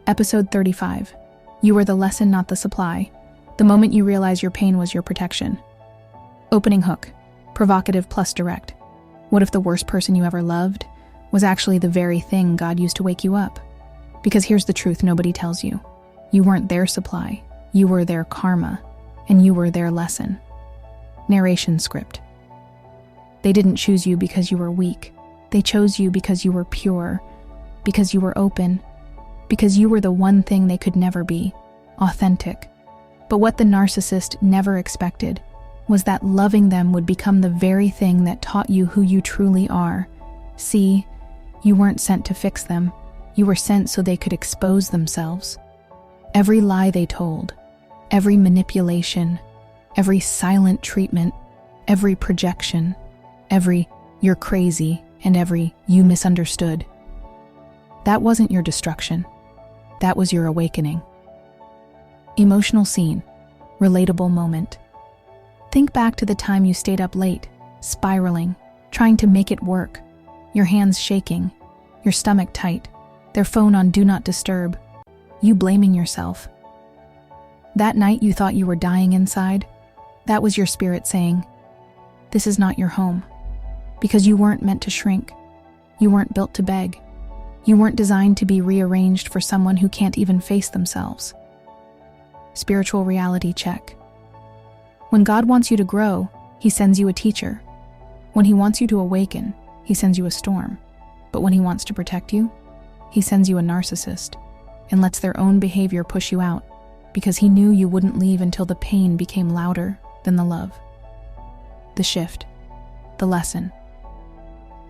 Episode 35. You were the lesson, not the supply. The moment you realize your pain was your protection. Opening hook. Provocative plus direct. What if the worst person you ever loved was actually the very thing God used to wake you up? Because here's the truth nobody tells you. You weren't their supply. You were their karma. And you were their lesson. Narration script. They didn't choose you because you were weak. They chose you because you were pure, because you were open, because you were the one thing they could never be, authentic. But what the narcissist never expected was that loving them would become the very thing that taught you who you truly are. See, you weren't sent to fix them. You were sent so they could expose themselves. Every lie they told, every manipulation, every silent treatment, every projection, every "you're crazy" and every "you misunderstood." That wasn't your destruction. That was your awakening. Emotional scene. Relatable moment. Think back to the time you stayed up late, spiraling, trying to make it work, your hands shaking, your stomach tight, their phone on Do Not Disturb, you blaming yourself. That night you thought you were dying inside. That was your spirit saying, "This is not your home." Because you weren't meant to shrink. You weren't built to beg. You weren't designed to be rearranged for someone who can't even face themselves. Spiritual reality check. When God wants you to grow, He sends you a teacher. When He wants you to awaken, He sends you a storm. But when He wants to protect you, He sends you a narcissist and lets their own behavior push you out because He knew you wouldn't leave until the pain became louder than the love. The shift. The lesson.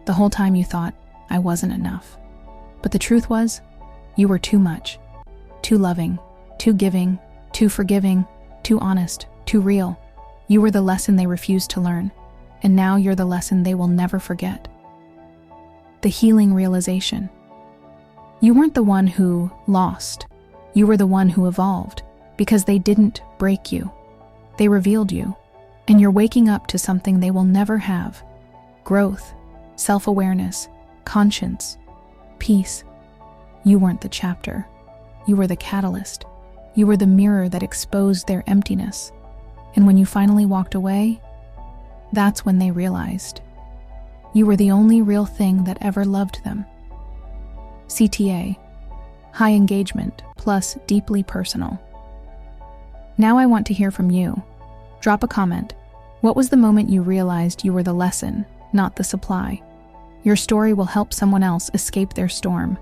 The whole time you thought, I wasn't enough. But the truth was, you were too much. Too loving, too giving, too forgiving, too honest, too real. You were the lesson they refused to learn, and now you're the lesson they will never forget. The healing realization. You weren't the one who lost. You were the one who evolved, because they didn't break you. They revealed you, and you're waking up to something they will never have. Growth, self-awareness, conscience, peace. You weren't the chapter. You were the catalyst. You were the mirror that exposed their emptiness. And when you finally walked away, that's when they realized you were the only real thing that ever loved them. CTA, high engagement plus deeply personal. Now I want to hear from you. Drop a comment. What was the moment you realized you were the lesson, not the supply? Your story will help someone else escape their storm.